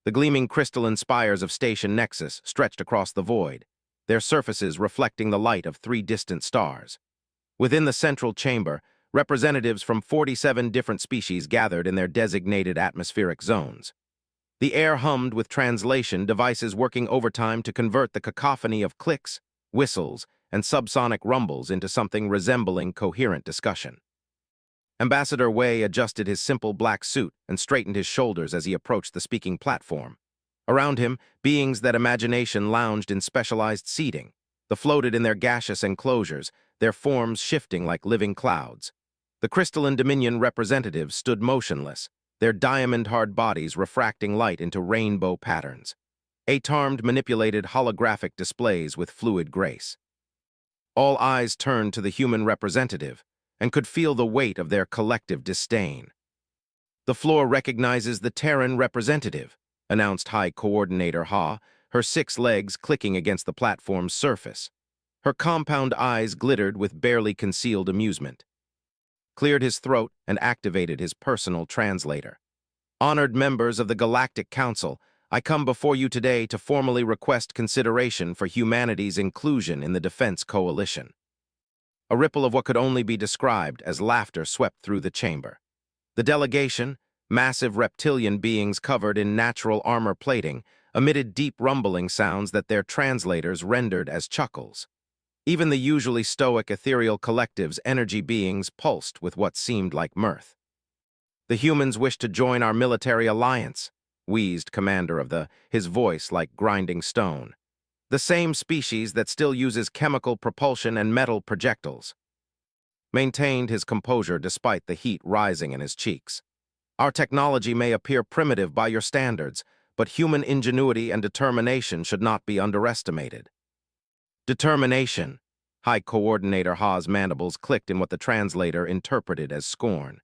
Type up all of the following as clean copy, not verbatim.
The gleaming crystalline spires of Station Nexus stretched across the void, their surfaces reflecting the light of 3 distant stars. Within the central chamber, representatives from 47 different species gathered in their designated atmospheric zones. The air hummed with translation devices working overtime to convert the cacophony of clicks, whistles, and subsonic rumbles into something resembling coherent discussion. Ambassador Wei adjusted his simple black suit and straightened his shoulders as he approached the speaking platform. Around him, beings that imagination lounged in specialized seating, floated in their gaseous enclosures, their forms shifting like living clouds. The crystalline Dominion representatives stood motionless, their diamond-hard bodies refracting light into rainbow patterns. Atarmed manipulated holographic displays with fluid grace. All eyes turned to the human representative and could feel the weight of their collective disdain. "The floor recognizes the Terran representative," announced High Coordinator Ha, her 6 legs clicking against the platform's surface. Her compound eyes glittered with barely concealed amusement. Cleared his throat and activated his personal translator. "Honored members of the Galactic Council, I come before you today to formally request consideration for humanity's inclusion in the Defense Coalition." A ripple of what could only be described as laughter swept through the chamber. The delegation, massive reptilian beings covered in natural armor plating, emitted deep rumbling sounds that their translators rendered as chuckles. Even the usually stoic ethereal collective's energy beings pulsed with what seemed like mirth. "The humans wish to join our military alliance," wheezed commander of his voice like grinding stone. "The same species that still uses chemical propulsion and metal projectiles." Maintained his composure despite the heat rising in his cheeks. "Our technology may appear primitive by your standards, but human ingenuity and determination should not be underestimated." "Determination." High Coordinator Ha's mandibles clicked in what the translator interpreted as scorn.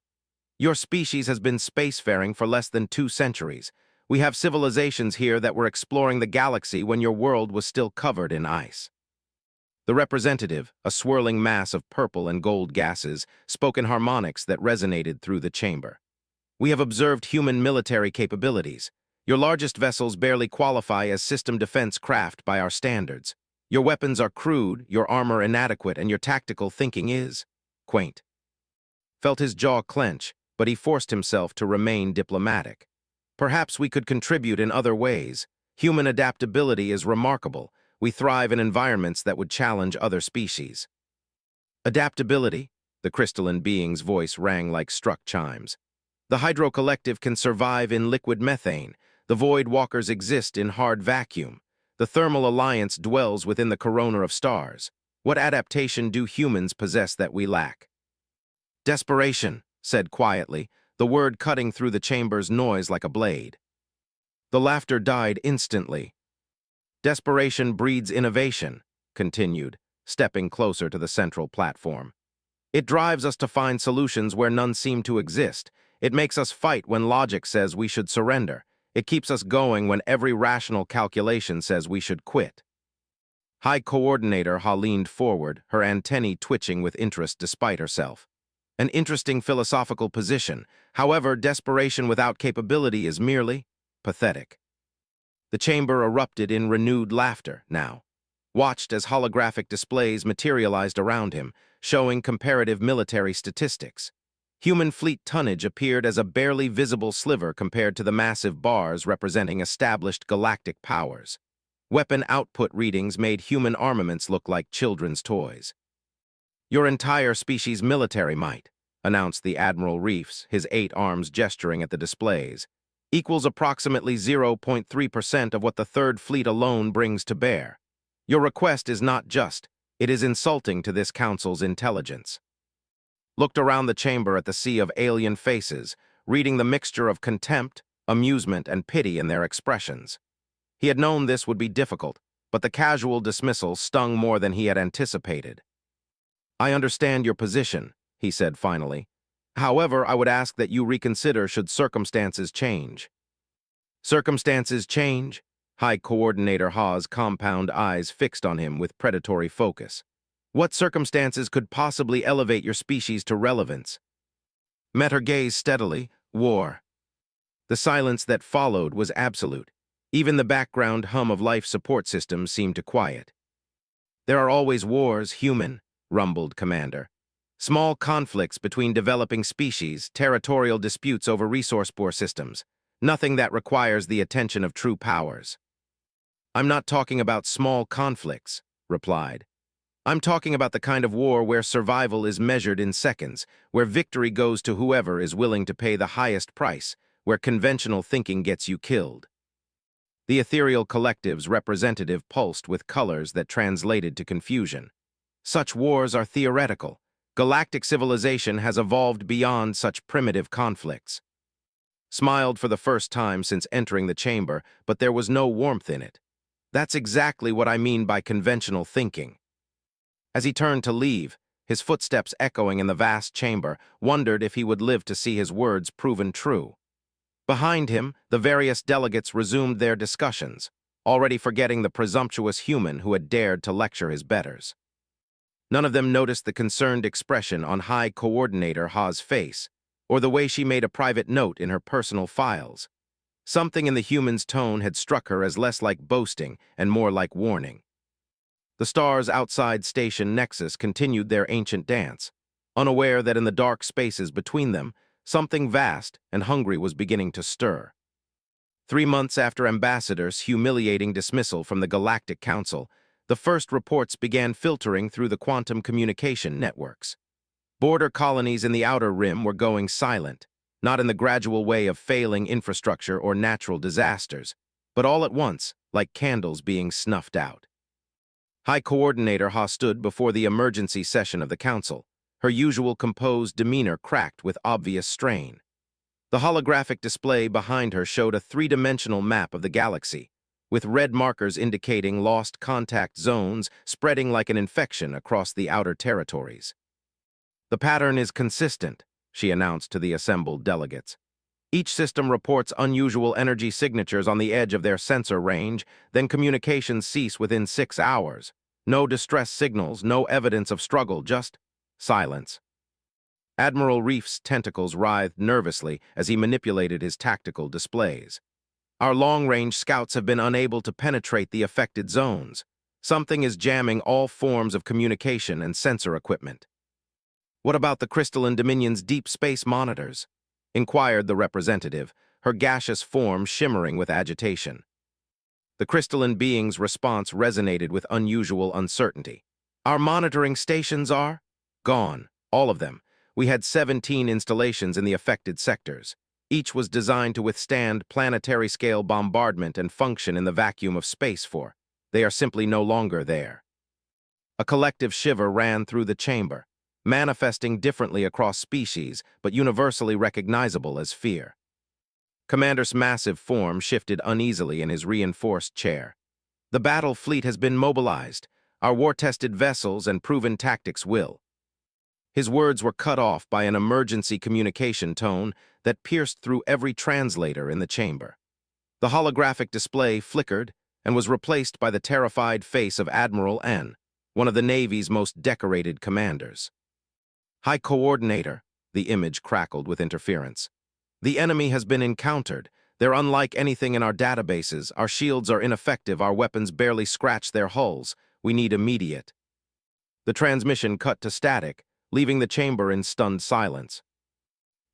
"Your species has been spacefaring for less than 2 centuries. We have civilizations here that were exploring the galaxy when your world was still covered in ice." The representative, a swirling mass of purple and gold gases, spoke in harmonics that resonated through the chamber. "We have observed human military capabilities. Your largest vessels barely qualify as system defense craft by our standards. Your weapons are crude, your armor inadequate, and your tactical thinking is quaint." Felt his jaw clench, but he forced himself to remain diplomatic. "Perhaps we could contribute in other ways. Human adaptability is remarkable. We thrive in environments that would challenge other species." "Adaptability?" The crystalline being's voice rang like struck chimes. "The Hydro Collective can survive in liquid methane. The Void Walkers exist in hard vacuum. The Thermal Alliance dwells within the corona of stars. What adaptation do humans possess that we lack?" "Desperation," said quietly, the word cutting through the chamber's noise like a blade. The laughter died instantly. "Desperation breeds innovation," continued, stepping closer to the central platform. "It drives us to find solutions where none seem to exist. It makes us fight when logic says we should surrender. It keeps us going when every rational calculation says we should quit." High Coordinator Ha leaned forward, her antennae twitching with interest despite herself. "An interesting philosophical position. However, desperation without capability is merely pathetic." The chamber erupted in renewed laughter now, watched as holographic displays materialized around him, showing comparative military statistics. Human fleet tonnage appeared as a barely visible sliver compared to the massive bars representing established galactic powers. Weapon output readings made human armaments look like children's toys. "Your entire species' military might," announced the Admiral Reefs, his 8 arms gesturing at the displays, "equals approximately 0.3% of what the Third Fleet alone brings to bear. Your request is not just, it is insulting to this council's intelligence." Looked around the chamber at the sea of alien faces, reading the mixture of contempt, amusement, and pity in their expressions. He had known this would be difficult, but the casual dismissal stung more than he had anticipated. "I understand your position," he said finally. "However, I would ask that you reconsider should circumstances change." "Circumstances change?" High Coordinator Ha's compound eyes fixed on him with predatory focus. "What circumstances could possibly elevate your species to relevance?" Met her gaze steadily. "War." The silence that followed was absolute. Even the background hum of life support systems seemed to quiet. "There are always wars, human," rumbled Commander. "Small conflicts between developing species, territorial disputes over resource bore systems. Nothing that requires the attention of true powers." "I'm not talking about small conflicts," replied. "I'm talking about the kind of war where survival is measured in seconds, where victory goes to whoever is willing to pay the highest price, where conventional thinking gets you killed." The ethereal collective's representative pulsed with colors that translated to confusion. "Such wars are theoretical. Galactic civilization has evolved beyond such primitive conflicts." Smiled for the first time since entering the chamber, but there was no warmth in it. "That's exactly what I mean by conventional thinking." As he turned to leave, his footsteps echoing in the vast chamber, wondered if he would live to see his words proven true. Behind him, the various delegates resumed their discussions, already forgetting the presumptuous human who had dared to lecture his betters. None of them noticed the concerned expression on High Coordinator Ha's face, or the way she made a private note in her personal files. Something in the human's tone had struck her as less like boasting and more like warning. The stars outside Station Nexus continued their ancient dance, unaware that in the dark spaces between them, something vast and hungry was beginning to stir. 3 months after Ambassador's humiliating dismissal from the Galactic Council, the first reports began filtering through the quantum communication networks. Border colonies in the Outer Rim were going silent, not in the gradual way of failing infrastructure or natural disasters, but all at once, like candles being snuffed out. High Coordinator Ha stood before the emergency session of the Council, her usual composed demeanor cracked with obvious strain. The holographic display behind her showed a three-dimensional map of the galaxy, with red markers indicating lost contact zones spreading like an infection across the outer territories. "The pattern is consistent," she announced to the assembled delegates. "Each system reports unusual energy signatures on the edge of their sensor range, then communications cease within 6 hours. No distress signals, no evidence of struggle, just silence." Admiral Reef's tentacles writhed nervously as he manipulated his tactical displays. "Our long-range scouts have been unable to penetrate the affected zones. Something is jamming all forms of communication and sensor equipment." "What about the Crystalline Dominion's deep space monitors?" inquired the representative, her gaseous form shimmering with agitation. The crystalline being's response resonated with unusual uncertainty. "Our monitoring stations are gone, all of them. We had 17 installations in the affected sectors. Each was designed to withstand planetary-scale bombardment and function in the vacuum of space. They are simply no longer there." A collective shiver ran through the chamber, manifesting differently across species, but universally recognizable as fear. Commander's massive form shifted uneasily in his reinforced chair. "The battle fleet has been mobilized. Our war-tested vessels and proven tactics will." His words were cut off by an emergency communication tone that pierced through every translator in the chamber. The holographic display flickered and was replaced by the terrified face of Admiral N, one of the Navy's most decorated commanders. "High Coordinator," the image crackled with interference. "The enemy has been encountered. They're unlike anything in our databases. Our shields are ineffective. Our weapons barely scratch their hulls. We need immediate." The transmission cut to static, leaving the chamber in stunned silence.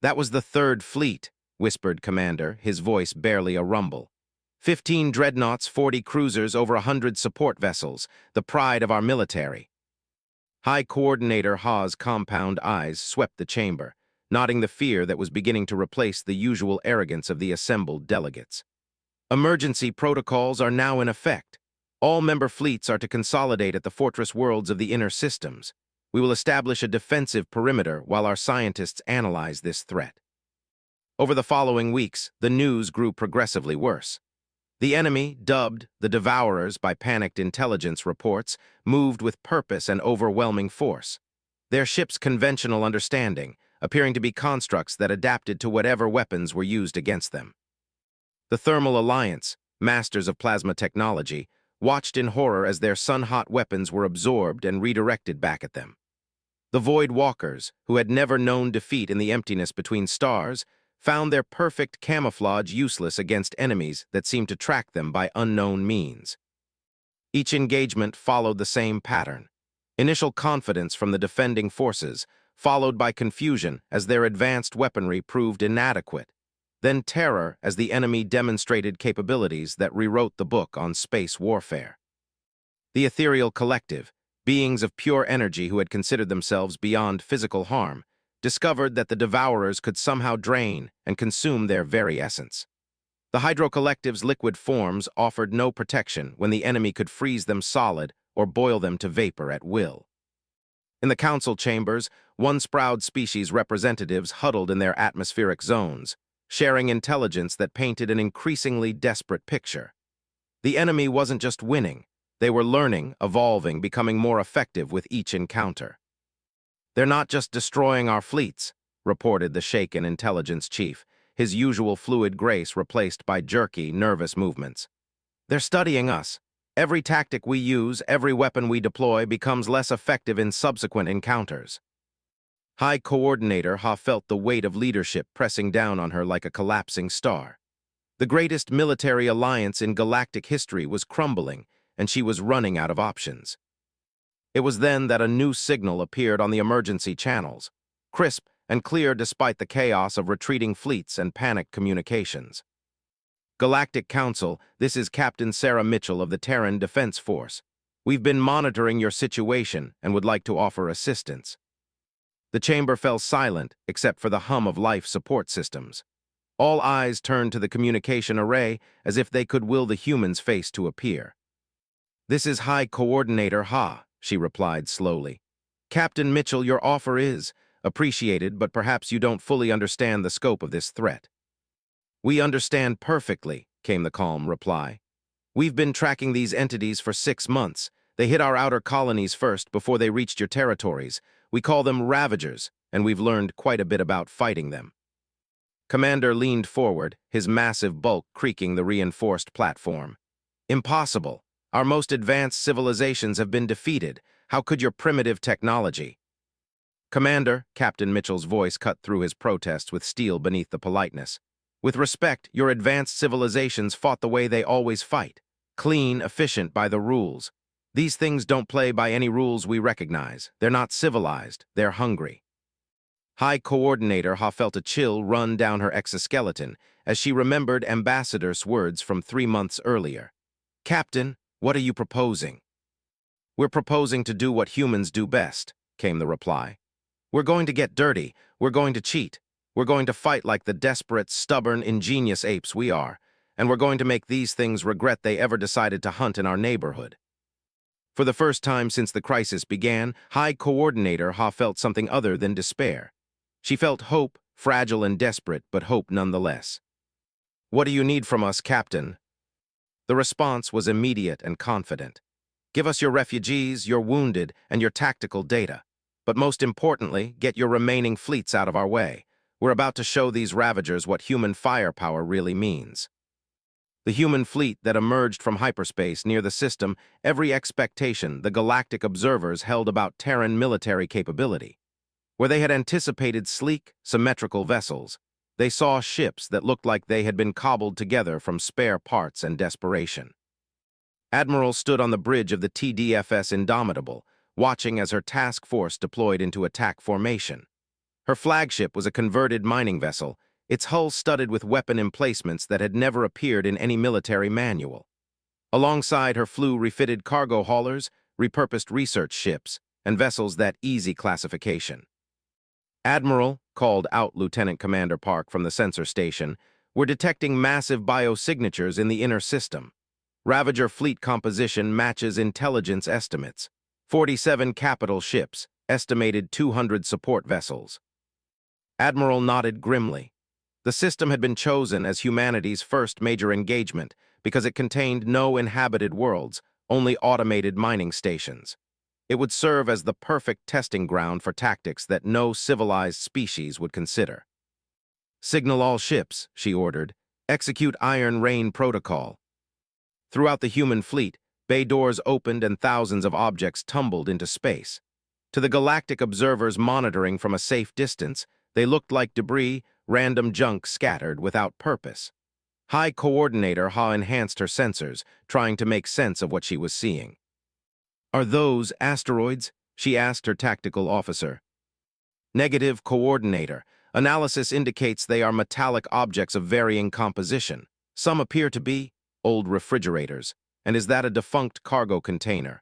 "That was the Third Fleet," whispered Commander, his voice barely a rumble. 15 dreadnoughts, 40 cruisers, over 100 support vessels, the pride of our military." High Coordinator Ha's compound eyes swept the chamber, nodding the fear that was beginning to replace the usual arrogance of the assembled delegates. "Emergency protocols are now in effect. All member fleets are to consolidate at the fortress worlds of the inner systems. We will establish a defensive perimeter while our scientists analyze this threat." Over the following weeks, the news grew progressively worse. The enemy, dubbed the Devourers by panicked intelligence reports, moved with purpose and overwhelming force. Their ship's conventional understanding, appearing to be constructs that adapted to whatever weapons were used against them. The Thermal Alliance, masters of plasma technology, watched in horror as their sun-hot weapons were absorbed and redirected back at them. The Void Walkers, who had never known defeat in the emptiness between stars, found their perfect camouflage useless against enemies that seemed to track them by unknown means. Each engagement followed the same pattern. Initial confidence from the defending forces, followed by confusion as their advanced weaponry proved inadequate, then terror as the enemy demonstrated capabilities that rewrote the book on space warfare. The ethereal collective, beings of pure energy who had considered themselves beyond physical harm, discovered that the devourers could somehow drain and consume their very essence. The hydrocollective's liquid forms offered no protection when the enemy could freeze them solid or boil them to vapor at will. In the council chambers, one-sprout species representatives huddled in their atmospheric zones, sharing intelligence that painted an increasingly desperate picture. The enemy wasn't just winning, they were learning, evolving, becoming more effective with each encounter. "They're not just destroying our fleets," reported the shaken intelligence chief, his usual fluid grace replaced by jerky, nervous movements. "They're studying us. Every tactic we use, every weapon we deploy becomes less effective in subsequent encounters." High Coordinator Ha felt the weight of leadership pressing down on her like a collapsing star. The greatest military alliance in galactic history was crumbling, and she was running out of options. It was then that a new signal appeared on the emergency channels, crisp and clear despite the chaos of retreating fleets and panicked communications. "Galactic Council, this is Captain Sarah Mitchell of the Terran Defense Force. We've been monitoring your situation and would like to offer assistance." The chamber fell silent except for the hum of life support systems. All eyes turned to the communication array as if they could will the human's face to appear. "This is High Coordinator Ha," she replied slowly. "Captain Mitchell, your offer is appreciated, but perhaps you don't fully understand the scope of this threat." "We understand perfectly," came the calm reply. "We've been tracking these entities for 6 months. They hit our outer colonies first before they reached your territories. We call them Ravagers, and we've learned quite a bit about fighting them." Commander leaned forward, his massive bulk creaking the reinforced platform. "Impossible. Our most advanced civilizations have been defeated. How could your primitive technology—" "Commander," Captain Mitchell's voice cut through his protests with steel beneath the politeness. "With respect, your advanced civilizations fought the way they always fight. Clean, efficient by the rules. These things don't play by any rules we recognize. They're not civilized, they're hungry." High Coordinator Ha felt a chill run down her exoskeleton as she remembered Ambassador's words from 3 months earlier. "Captain, what are you proposing?" "We're proposing to do what humans do best," came the reply. "We're going to get dirty. We're going to cheat. We're going to fight like the desperate, stubborn, ingenious apes we are. And we're going to make these things regret they ever decided to hunt in our neighborhood." For the first time since the crisis began, High Coordinator Ha felt something other than despair. She felt hope, fragile and desperate, but hope nonetheless. "What do you need from us, Captain?" The response was immediate and confident. "Give us your refugees, your wounded, and your tactical data. But most importantly, get your remaining fleets out of our way. We're about to show these Ravagers what human firepower really means." The human fleet that emerged from hyperspace near the system, every expectation the galactic observers held about Terran military capability. Where they had anticipated sleek, symmetrical vessels, they saw ships that looked like they had been cobbled together from spare parts and desperation. Admiral stood on the bridge of the TDFS Indomitable, watching as her task force deployed into attack formation. Her flagship was a converted mining vessel, its hull studded with weapon emplacements that had never appeared in any military manual. Alongside her flew refitted cargo haulers, repurposed research ships, and vessels that easy classification. "Admiral," called out Lieutenant Commander Park from the sensor station, "we're detecting massive biosignatures in the inner system. Ravager fleet composition matches intelligence estimates. 47 capital ships, estimated 200 support vessels." Admiral nodded grimly. The system had been chosen as humanity's first major engagement because it contained no inhabited worlds, only automated mining stations. It would serve as the perfect testing ground for tactics that no civilized species would consider. "Signal all ships," she ordered. "Execute Iron Rain Protocol." Throughout the human fleet, bay doors opened and thousands of objects tumbled into space. To the galactic observers monitoring from a safe distance, They looked like debris, random junk scattered without purpose. High Coordinator Ha enhanced her sensors, trying to make sense of what she was seeing. "Are those asteroids?" she asked her tactical officer. "Negative, Coordinator. Analysis indicates they are metallic objects of varying composition. Some appear to be old refrigerators. And is that a defunct cargo container?"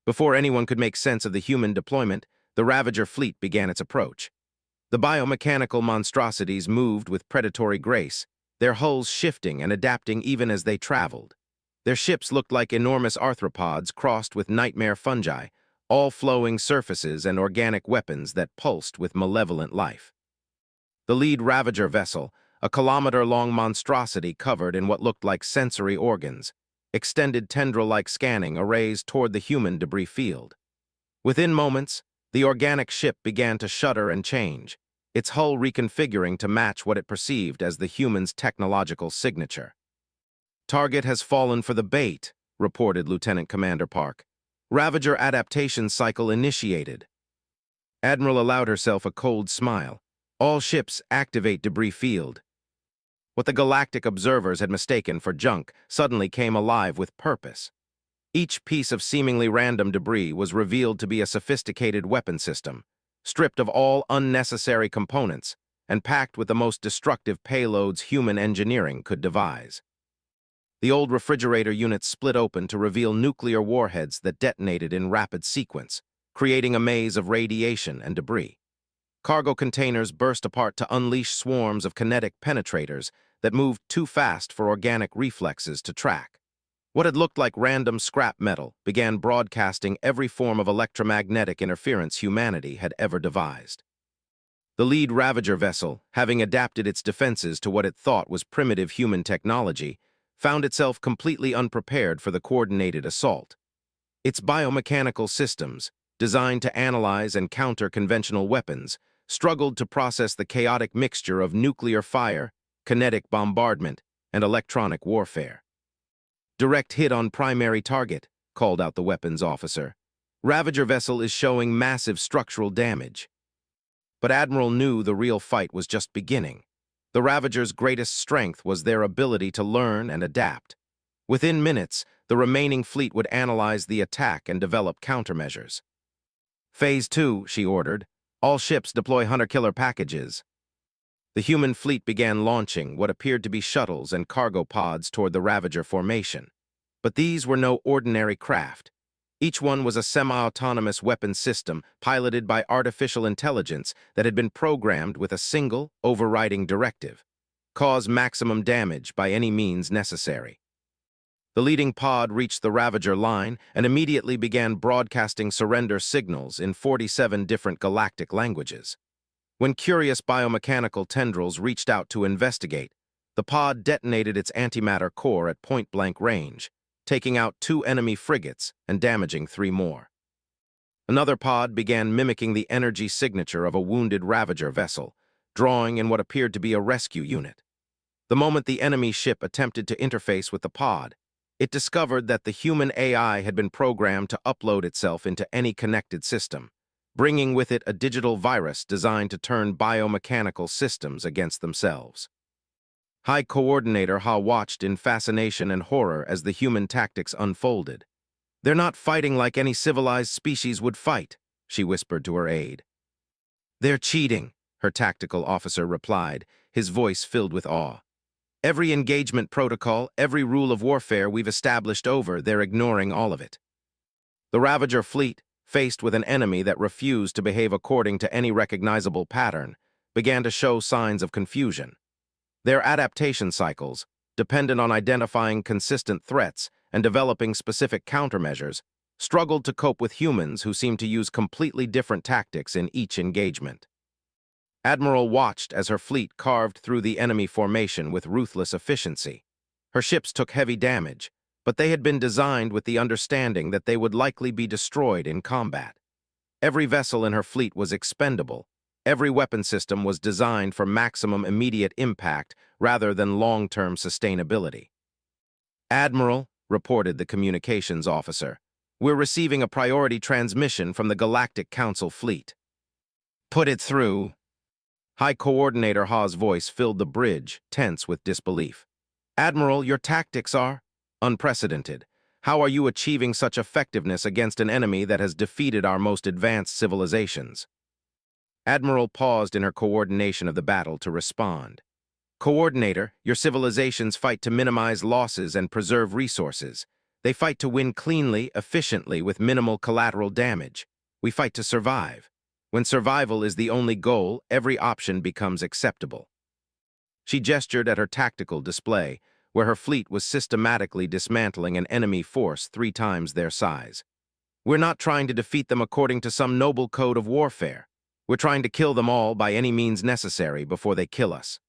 Before anyone could make sense of the human deployment, the Ravager fleet began its approach. The biomechanical monstrosities moved with predatory grace, their hulls shifting and adapting even as they traveled. Their ships looked like enormous arthropods crossed with nightmare fungi, all flowing surfaces and organic weapons that pulsed with malevolent life. The lead Ravager vessel, a kilometer-long monstrosity covered in what looked like sensory organs, extended tendril-like scanning arrays toward the human debris field. Within moments, the organic ship began to shudder and change, its hull reconfiguring to match what it perceived as the human's technological signature. "Target has fallen for the bait," reported Lieutenant Commander Park. "Ravager adaptation cycle initiated." Admiral allowed herself a cold smile. "All ships activate debris field." What the galactic observers had mistaken for junk suddenly came alive with purpose. Each piece of seemingly random debris was revealed to be a sophisticated weapon system, stripped of all unnecessary components and packed with the most destructive payloads human engineering could devise. The old refrigerator units split open to reveal nuclear warheads that detonated in rapid sequence, creating a maze of radiation and debris. Cargo containers burst apart to unleash swarms of kinetic penetrators that moved too fast for organic reflexes to track. What had looked like random scrap metal began broadcasting every form of electromagnetic interference humanity had ever devised. The lead Ravager vessel, having adapted its defenses to what it thought was primitive human technology, found itself completely unprepared for the coordinated assault. Its biomechanical systems, designed to analyze and counter conventional weapons, struggled to process the chaotic mixture of nuclear fire, kinetic bombardment, and electronic warfare. "Direct hit on primary target," called out the weapons officer. "Ravager vessel is showing massive structural damage." But Admiral knew the real fight was just beginning. The Ravager's greatest strength was their ability to learn and adapt. Within minutes, the remaining fleet would analyze the attack and develop countermeasures. "Phase 2, she ordered. "All ships deploy hunter-killer packages." The human fleet began launching what appeared to be shuttles and cargo pods toward the Ravager formation. But these were no ordinary craft. Each one was a semi-autonomous weapon system piloted by artificial intelligence that had been programmed with a single, overriding directive: cause maximum damage by any means necessary. The leading pod reached the Ravager line and immediately began broadcasting surrender signals in 47 different galactic languages. When curious biomechanical tendrils reached out to investigate, the pod detonated its antimatter core at point-blank range, taking out 2 enemy frigates and damaging 3 more. Another pod began mimicking the energy signature of a wounded Ravager vessel, drawing in what appeared to be a rescue unit. The moment the enemy ship attempted to interface with the pod, it discovered that the human AI had been programmed to upload itself into any connected system, bringing with it a digital virus designed to turn biomechanical systems against themselves. High Coordinator Ha watched in fascination and horror as the human tactics unfolded. "They're not fighting like any civilized species would fight," she whispered to her aide. "They're cheating," her tactical officer replied, his voice filled with awe. "Every engagement protocol, every rule of warfare we've established over, they're ignoring all of it." The Ravager fleet, faced with an enemy that refused to behave according to any recognizable pattern, began to show signs of confusion. Their adaptation cycles, dependent on identifying consistent threats and developing specific countermeasures, struggled to cope with humans who seemed to use completely different tactics in each engagement. Admiral watched as her fleet carved through the enemy formation with ruthless efficiency. Her ships took heavy damage, but they had been designed with the understanding that they would likely be destroyed in combat. Every vessel in her fleet was expendable. Every weapon system was designed for maximum immediate impact rather than long-term sustainability. "Admiral," reported the communications officer, "we're receiving a priority transmission from the Galactic Council fleet." "Put it through." High Coordinator Ha's voice filled the bridge, tense with disbelief. Admiral, your tactics are unprecedented. How are you achieving such effectiveness against an enemy that has defeated our most advanced civilizations? Admiral paused in her coordination of the battle to respond. Coordinator, your civilizations fight to minimize losses and preserve resources. They fight to win cleanly, efficiently, with minimal collateral damage. We fight to survive. When survival is the only goal, every option becomes acceptable. She gestured at her tactical display, where her fleet was systematically dismantling an enemy force 3 times their size. We're not trying to defeat them according to some noble code of warfare. We're trying to kill them all by any means necessary before they kill us.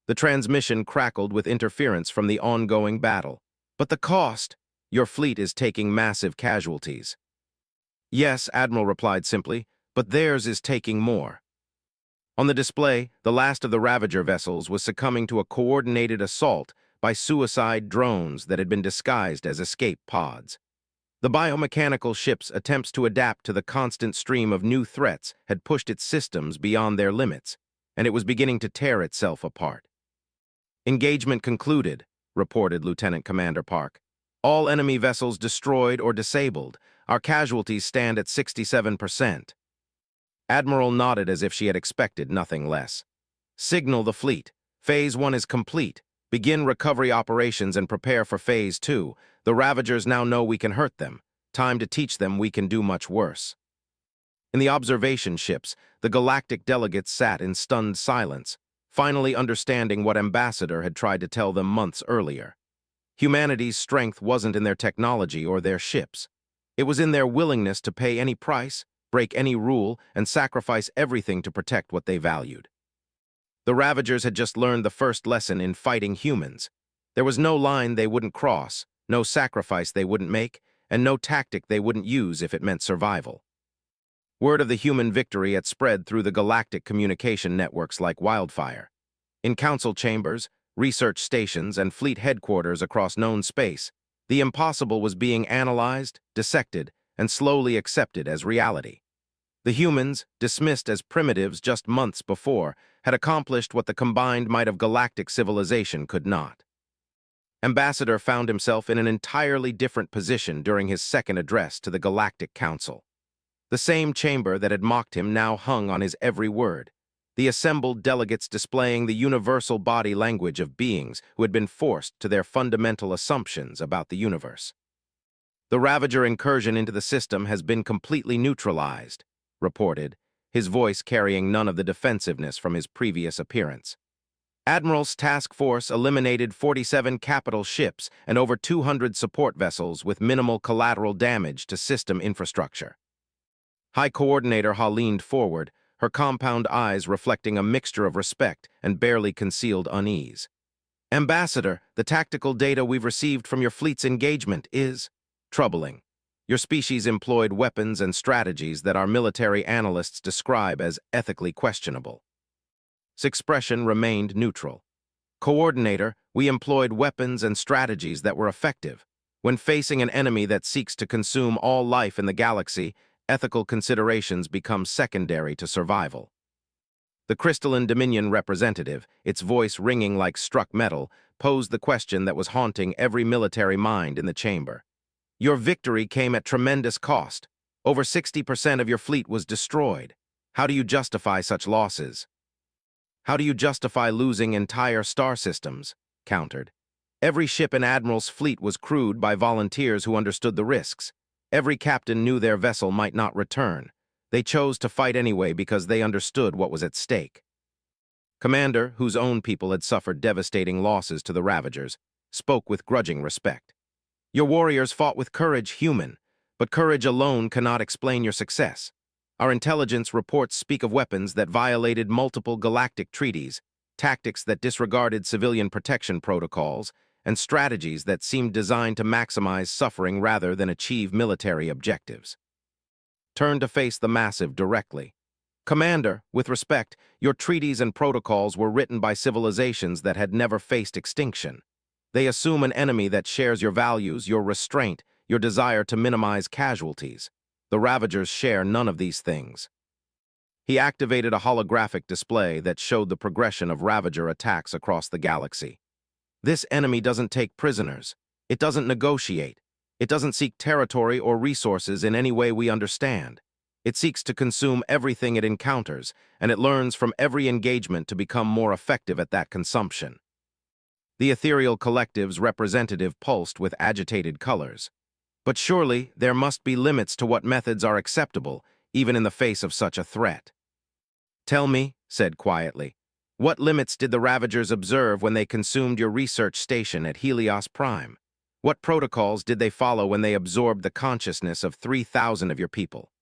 The transmission crackled with interference from the ongoing battle. But the cost? Your fleet is taking massive casualties. Yes, Admiral replied simply, but theirs is taking more. On the display, the last of the Ravager vessels was succumbing to a coordinated assault by suicide drones that had been disguised as escape pods. The biomechanical ship's attempts to adapt to the constant stream of new threats had pushed its systems beyond their limits, and it was beginning to tear itself apart. Engagement concluded, reported Lieutenant Commander Park. All enemy vessels destroyed or disabled. Our casualties stand at 67%. Admiral nodded as if she had expected nothing less. Signal the fleet. Phase 1 is complete. Begin recovery operations and prepare for Phase 2. The Ravagers now know we can hurt them. Time to teach them we can do much worse. In the observation ships, the galactic delegates sat in stunned silence, finally understanding what Ambassador had tried to tell them months earlier. Humanity's strength wasn't in their technology or their ships. It was in their willingness to pay any price, break any rule, and sacrifice everything to protect what they valued. The Ravagers had just learned the first lesson in fighting humans. There was no line they wouldn't cross, no sacrifice they wouldn't make, and no tactic they wouldn't use if it meant survival. Word of the human victory had spread through the galactic communication networks like wildfire. In council chambers, research stations, and fleet headquarters across known space, the impossible was being analyzed, dissected, and slowly accepted as reality. The humans, dismissed as primitives just months before, had accomplished what the combined might of galactic civilization could not. Ambassador found himself in an entirely different position during his second address to the Galactic Council. The same chamber that had mocked him now hung on his every word, the assembled delegates displaying the universal body language of beings who had been forced to their fundamental assumptions about the universe. The Ravager incursion into the system has been completely neutralized, reported, his voice carrying none of the defensiveness from his previous appearance. Admiral's task force eliminated 47 capital ships and over 200 support vessels with minimal collateral damage to system infrastructure. High Coordinator Ha leaned forward, her compound eyes reflecting a mixture of respect and barely concealed unease. Ambassador, the tactical data we've received from your fleet's engagement is troubling. Your species employed weapons and strategies that our military analysts describe as ethically questionable. His expression remained neutral. Coordinator, we employed weapons and strategies that were effective. When facing an enemy that seeks to consume all life in the galaxy, ethical considerations become secondary to survival. The crystalline Dominion representative, its voice ringing like struck metal, posed the question that was haunting every military mind in the chamber. Your victory came at tremendous cost. Over 60% of your fleet was destroyed. How do you justify such losses? How do you justify losing entire star systems? Countered. Every ship in Admiral's fleet was crewed by volunteers who understood the risks. Every captain knew their vessel might not return. They chose to fight anyway because they understood what was at stake. Commander, whose own people had suffered devastating losses to the Ravagers, spoke with grudging respect. Your warriors fought with courage, human, but courage alone cannot explain your success. Our intelligence reports speak of weapons that violated multiple galactic treaties, tactics that disregarded civilian protection protocols, and strategies that seemed designed to maximize suffering rather than achieve military objectives. Turn to face the massive directly. Commander, with respect, your treaties and protocols were written by civilizations that had never faced extinction. They assume an enemy that shares your values, your restraint, your desire to minimize casualties. The Ravagers share none of these things. He activated a holographic display that showed the progression of Ravager attacks across the galaxy. This enemy doesn't take prisoners. It doesn't negotiate. It doesn't seek territory or resources in any way we understand. It seeks to consume everything it encounters, and it learns from every engagement to become more effective at that consumption. The ethereal collective's representative pulsed with agitated colors. But surely there must be limits to what methods are acceptable, even in the face of such a threat. "Tell me," said quietly, "what limits did the Ravagers observe when they consumed your research station at Helios Prime? What protocols did they follow when they absorbed the consciousness of 3,000 of your people?"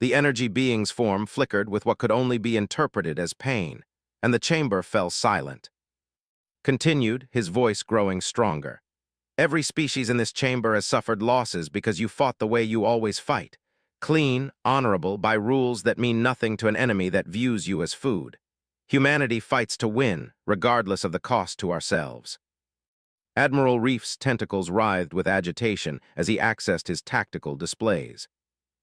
The energy being's form flickered with what could only be interpreted as pain, and the chamber fell silent. Continued, his voice growing stronger. "Every species in this chamber has suffered losses because you fought the way you always fight. Clean, honorable, by rules that mean nothing to an enemy that views you as food. Humanity fights to win, regardless of the cost to ourselves." Admiral Reef's tentacles writhed with agitation as he accessed his tactical displays.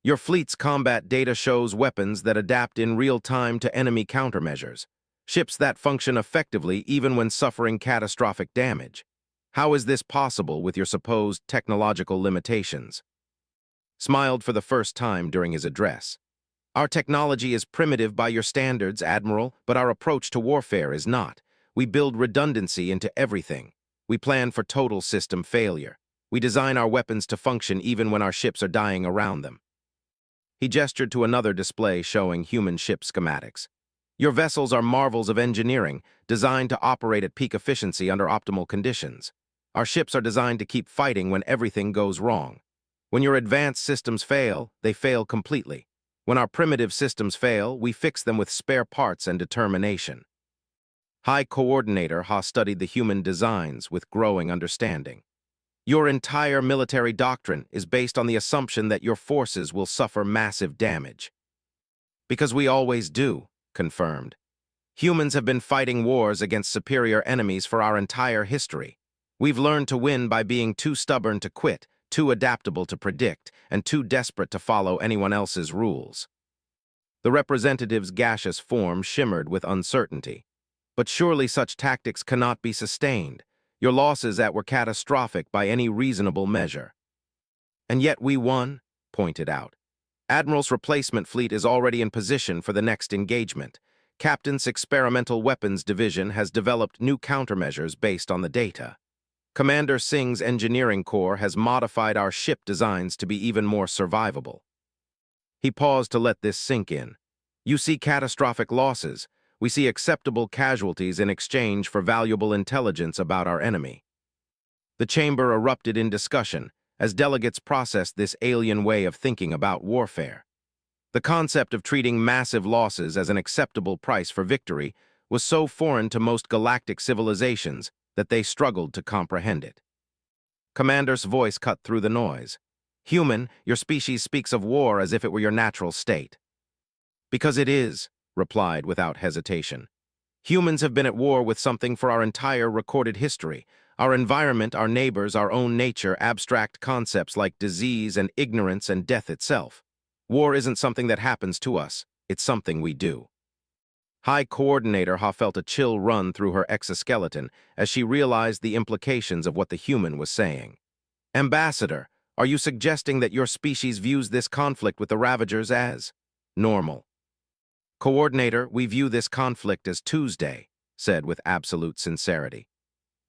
"Your fleet's combat data shows weapons that adapt in real time to enemy countermeasures. Ships that function effectively even when suffering catastrophic damage. How is this possible with your supposed technological limitations?" Smiled for the first time during his address. "Our technology is primitive by your standards, Admiral, but our approach to warfare is not. We build redundancy into everything. We plan for total system failure. We design our weapons to function even when our ships are dying around them." He gestured to another display showing human ship schematics. "Your vessels are marvels of engineering, designed to operate at peak efficiency under optimal conditions. Our ships are designed to keep fighting when everything goes wrong. When your advanced systems fail, they fail completely. When our primitive systems fail, we fix them with spare parts and determination." High Coordinator Ha studied the human designs with growing understanding. "Your entire military doctrine is based on the assumption that your forces will suffer massive damage." "Because we always do," confirmed. "Humans have been fighting wars against superior enemies for our entire history. We've learned to win by being too stubborn to quit, too adaptable to predict, and too desperate to follow anyone else's rules." The representative's gaseous form shimmered with uncertainty. "But surely such tactics cannot be sustained. Your losses were catastrophic by any reasonable measure." "And yet we won," pointed out. "Admiral's replacement fleet is already in position for the next engagement. Captain's Experimental Weapons Division has developed new countermeasures based on the data. Commander Singh's Engineering Corps has modified our ship designs to be even more survivable." He paused to let this sink in. "You see catastrophic losses. We see acceptable casualties in exchange for valuable intelligence about our enemy." The chamber erupted in discussion as delegates processed this alien way of thinking about warfare. The concept of treating massive losses as an acceptable price for victory was so foreign to most galactic civilizations that they struggled to comprehend it. Commander's voice cut through the noise. "Human, your species speaks of war as if it were your natural state." "Because it is," replied without hesitation. "Humans have been at war with something for our entire recorded history. Our environment, our neighbors, our own nature, abstract concepts like disease and ignorance and death itself. War isn't something that happens to us, it's something we do." High Coordinator Ha felt a chill run through her exoskeleton as she realized the implications of what the human was saying. "Ambassador, are you suggesting that your species views this conflict with the Ravagers as normal?" "Coordinator, we view this conflict as Tuesday," said with absolute sincerity.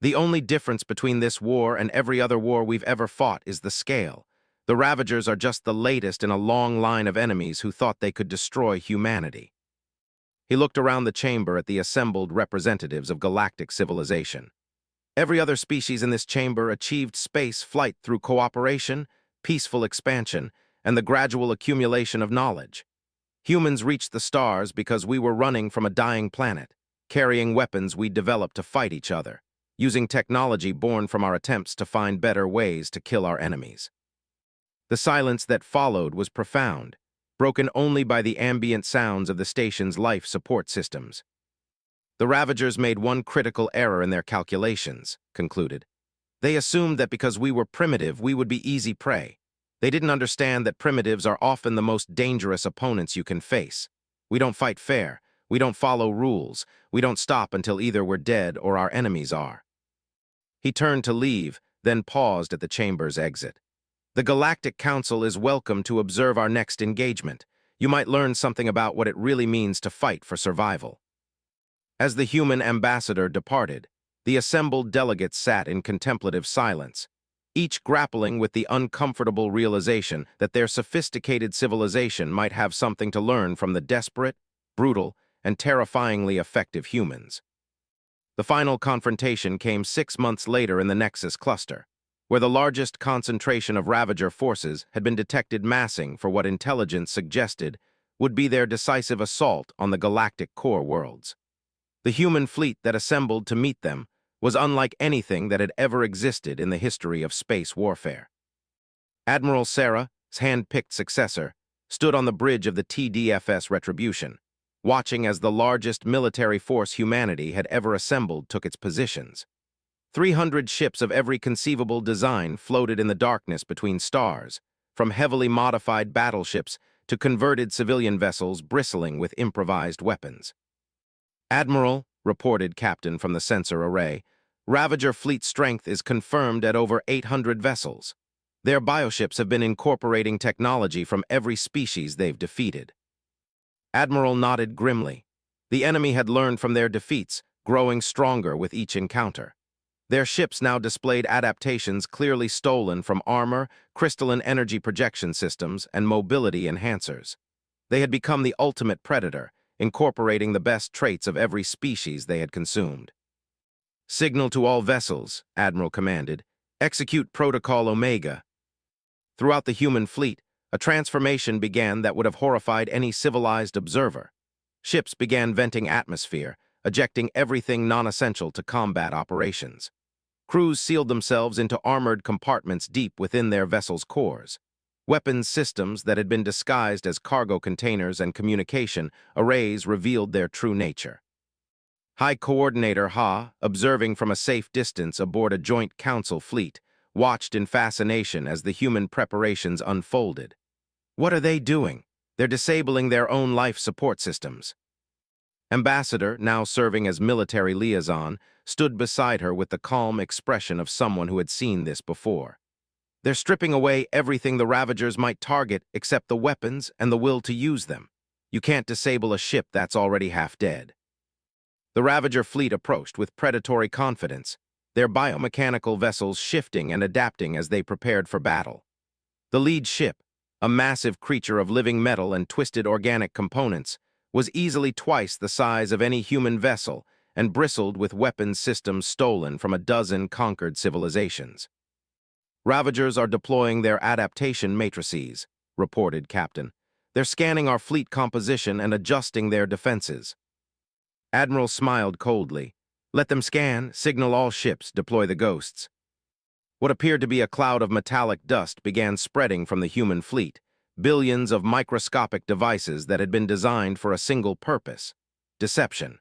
"The only difference between this war and every other war we've ever fought is the scale. The Ravagers are just the latest in a long line of enemies who thought they could destroy humanity." He looked around the chamber at the assembled representatives of galactic civilization. "Every other species in this chamber achieved space flight through cooperation, peaceful expansion, and the gradual accumulation of knowledge. Humans reached the stars because we were running from a dying planet, carrying weapons we developed to fight each other, using technology born from our attempts to find better ways to kill our enemies." The silence that followed was profound, broken only by the ambient sounds of the station's life support systems. "The Ravagers made one critical error in their calculations," concluded. "They assumed that because we were primitive, we would be easy prey. They didn't understand that primitives are often the most dangerous opponents you can face. We don't fight fair. We don't follow rules. We don't stop until either we're dead or our enemies are." He turned to leave, then paused at the chamber's exit. "The Galactic Council is welcome to observe our next engagement. You might learn something about what it really means to fight for survival." As the human ambassador departed, the assembled delegates sat in contemplative silence, each grappling with the uncomfortable realization that their sophisticated civilization might have something to learn from the desperate, brutal, and terrifyingly effective humans. The final confrontation came 6 months later in the Nexus cluster, where the largest concentration of Ravager forces had been detected massing for what intelligence suggested would be their decisive assault on the galactic core worlds. The human fleet that assembled to meet them was unlike anything that had ever existed in the history of space warfare. Admiral Sarah's hand-picked successor stood on the bridge of the TDFS Retribution, watching as the largest military force humanity had ever assembled took its positions. 300 ships of every conceivable design floated in the darkness between stars, from heavily modified battleships to converted civilian vessels bristling with improvised weapons. "Admiral," reported Captain from the sensor array, "Ravager fleet strength is confirmed at over 800 vessels. Their bioships have been incorporating technology from every species they've defeated." Admiral nodded grimly. The enemy had learned from their defeats, growing stronger with each encounter. Their ships now displayed adaptations clearly stolen from armor, crystalline energy projection systems, and mobility enhancers. They had become the ultimate predator, incorporating the best traits of every species they had consumed. "Signal to all vessels," Admiral commanded. "Execute Protocol Omega." Throughout the human fleet, a transformation began that would have horrified any civilized observer. Ships began venting atmosphere, ejecting everything non-essential to combat operations. Crews sealed themselves into armored compartments deep within their vessels' cores. Weapons systems that had been disguised as cargo containers and communication arrays revealed their true nature. High Coordinator Ha, observing from a safe distance aboard a joint council fleet, watched in fascination as the human preparations unfolded. "What are they doing? They're disabling their own life support systems." Ambassador, now serving as military liaison, stood beside her with the calm expression of someone who had seen this before. "They're stripping away everything the Ravagers might target except the weapons and the will to use them. You can't disable a ship that's already half dead." The Ravager fleet approached with predatory confidence, their biomechanical vessels shifting and adapting as they prepared for battle. The lead ship, a massive creature of living metal and twisted organic components, was easily twice the size of any human vessel and bristled with weapons systems stolen from a dozen conquered civilizations. "Ravagers are deploying their adaptation matrices," reported Captain. "They're scanning our fleet composition and adjusting their defenses." Admiral smiled coldly. "Let them scan, signal all ships, deploy the ghosts." What appeared to be a cloud of metallic dust began spreading from the human fleet, billions of microscopic devices that had been designed for a single purpose: deception.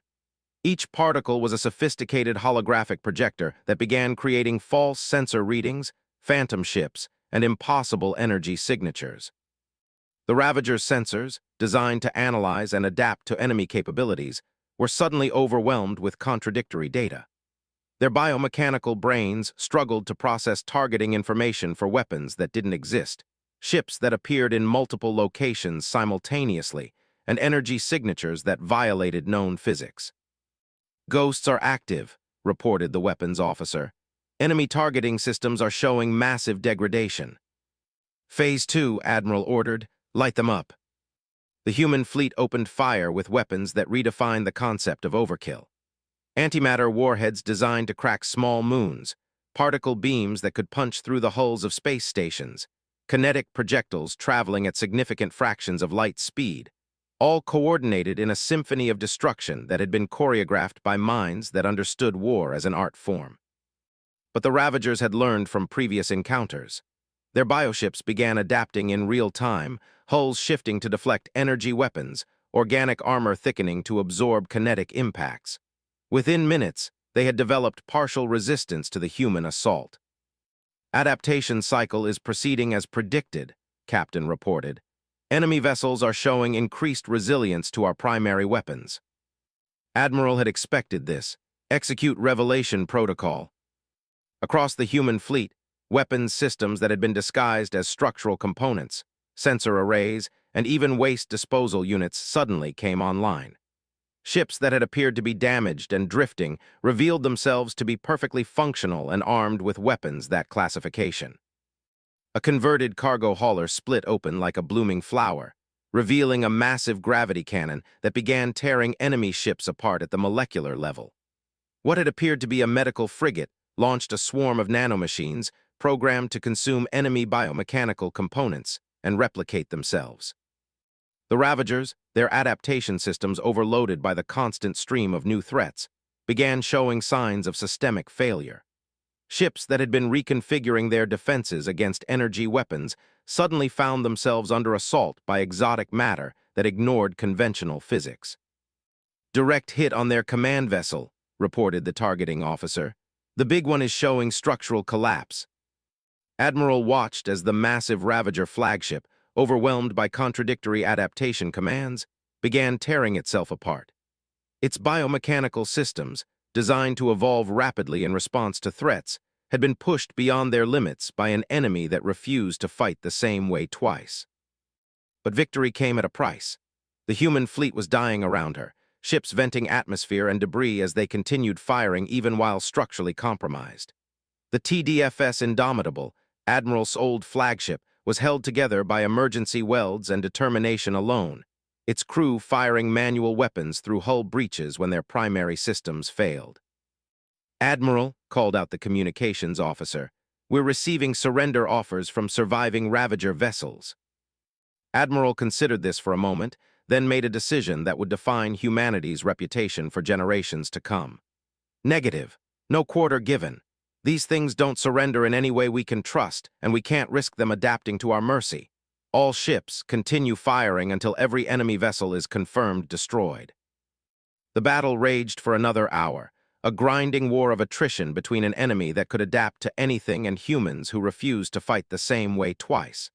Each particle was a sophisticated holographic projector that began creating false sensor readings, phantom ships, and impossible energy signatures. The Ravager's sensors, designed to analyze and adapt to enemy capabilities, were suddenly overwhelmed with contradictory data. Their biomechanical brains struggled to process targeting information for weapons that didn't exist, ships that appeared in multiple locations simultaneously, and energy signatures that violated known physics. "Ghosts are active," reported the weapons officer. "Enemy targeting systems are showing massive degradation." "Phase 2, Admiral ordered. Light them up." The human fleet opened fire with weapons that redefined the concept of overkill. Antimatter warheads designed to crack small moons, particle beams that could punch through the hulls of space stations, kinetic projectiles traveling at significant fractions of light speed, all coordinated in a symphony of destruction that had been choreographed by minds that understood war as an art form. But the Ravagers had learned from previous encounters. Their bioships began adapting in real time, hulls shifting to deflect energy weapons, organic armor thickening to absorb kinetic impacts. Within minutes, they had developed partial resistance to the human assault. "Adaptation cycle is proceeding as predicted," Captain reported. Enemy vessels are showing increased resilience to our primary weapons. Admiral had expected this. Execute Revelation Protocol. Across the human fleet, weapons systems that had been disguised as structural components, sensor arrays, and even waste disposal units suddenly came online. Ships that had appeared to be damaged and drifting revealed themselves to be perfectly functional and armed with weapons that classification. A converted cargo hauler split open like a blooming flower, revealing a massive gravity cannon that began tearing enemy ships apart at the molecular level. What had appeared to be a medical frigate launched a swarm of nanomachines programmed to consume enemy biomechanical components and replicate themselves. The Ravagers, their adaptation systems overloaded by the constant stream of new threats, began showing signs of systemic failure. Ships that had been reconfiguring their defenses against energy weapons suddenly found themselves under assault by exotic matter that ignored conventional physics. "Direct hit on their command vessel," reported the targeting officer. "The big one is showing structural collapse." Admiral watched as the massive Ravager flagship, overwhelmed by contradictory adaptation commands, began tearing itself apart. Its biomechanical systems, designed to evolve rapidly in response to threats, had been pushed beyond their limits by an enemy that refused to fight the same way twice. But victory came at a price. The human fleet was dying around her, ships venting atmosphere and debris as they continued firing even while structurally compromised. The TDFS Indomitable, Admiral's old flagship, was held together by emergency welds and determination alone, its crew firing manual weapons through hull breaches when their primary systems failed. "Admiral," called out the communications officer, "we're receiving surrender offers from surviving Ravager vessels." Admiral considered this for a moment, then made a decision that would define humanity's reputation for generations to come. "Negative. No quarter given. These things don't surrender in any way we can trust, and we can't risk them adapting to our mercy. All ships continue firing until every enemy vessel is confirmed destroyed." The battle raged for another hour, a grinding war of attrition between an enemy that could adapt to anything and humans who refused to fight the same way twice.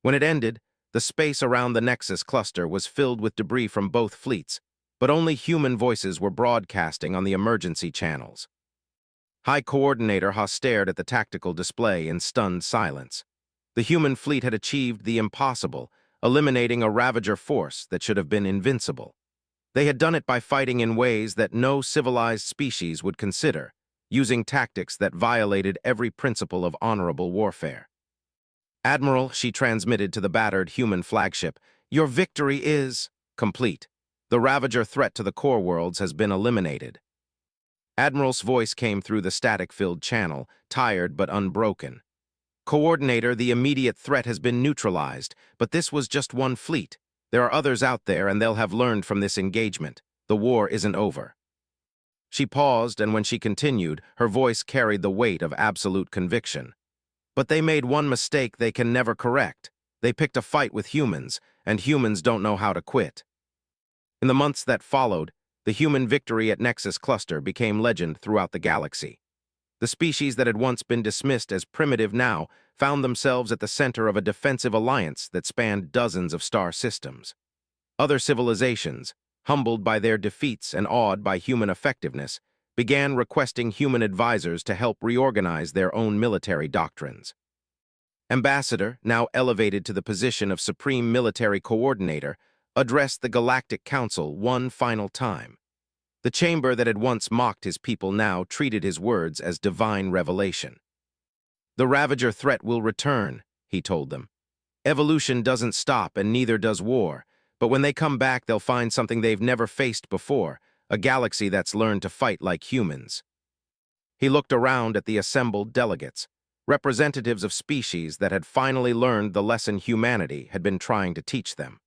When it ended, the space around the Nexus cluster was filled with debris from both fleets, but only human voices were broadcasting on the emergency channels. High Coordinator Ha stared at the tactical display in stunned silence. The human fleet had achieved the impossible, eliminating a Ravager force that should have been invincible. They had done it by fighting in ways that no civilized species would consider, using tactics that violated every principle of honorable warfare. "Admiral," she transmitted to the battered human flagship, "your victory is complete. The Ravager threat to the core worlds has been eliminated." Admiral's voice came through the static-filled channel, tired but unbroken. "Coordinator, the immediate threat has been neutralized, but this was just one fleet. There are others out there, and they'll have learned from this engagement. The war isn't over." She paused, and when she continued, her voice carried the weight of absolute conviction. "But they made one mistake they can never correct. They picked a fight with humans, and humans don't know how to quit." In the months that followed, the human victory at Nexus Cluster became legend throughout the galaxy. The species that had once been dismissed as primitive now found themselves at the center of a defensive alliance that spanned dozens of star systems. Other civilizations, humbled by their defeats and awed by human effectiveness, began requesting human advisors to help reorganize their own military doctrines. Ambassador, now elevated to the position of Supreme Military Coordinator, addressed the Galactic Council one final time. The chamber that had once mocked his people now treated his words as divine revelation. "The Ravager threat will return," he told them. "Evolution doesn't stop, and neither does war, but when they come back they'll find something they've never faced before, a galaxy that's learned to fight like humans." He looked around at the assembled delegates, representatives of species that had finally learned the lesson humanity had been trying to teach them.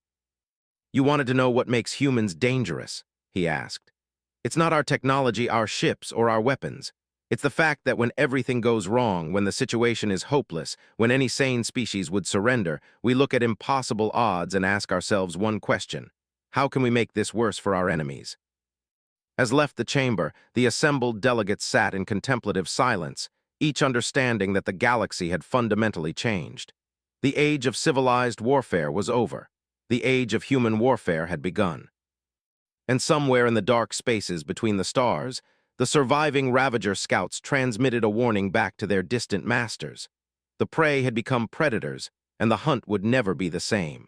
"You wanted to know what makes humans dangerous?" he asked. "It's not our technology, our ships, or our weapons. It's the fact that when everything goes wrong, when the situation is hopeless, when any sane species would surrender, we look at impossible odds and ask ourselves one question: how can we make this worse for our enemies?" As left the chamber, the assembled delegates sat in contemplative silence, each understanding that the galaxy had fundamentally changed. The age of civilized warfare was over. The age of human warfare had begun. And somewhere in the dark spaces between the stars, the surviving Ravager scouts transmitted a warning back to their distant masters. The prey had become predators, and the hunt would never be the same.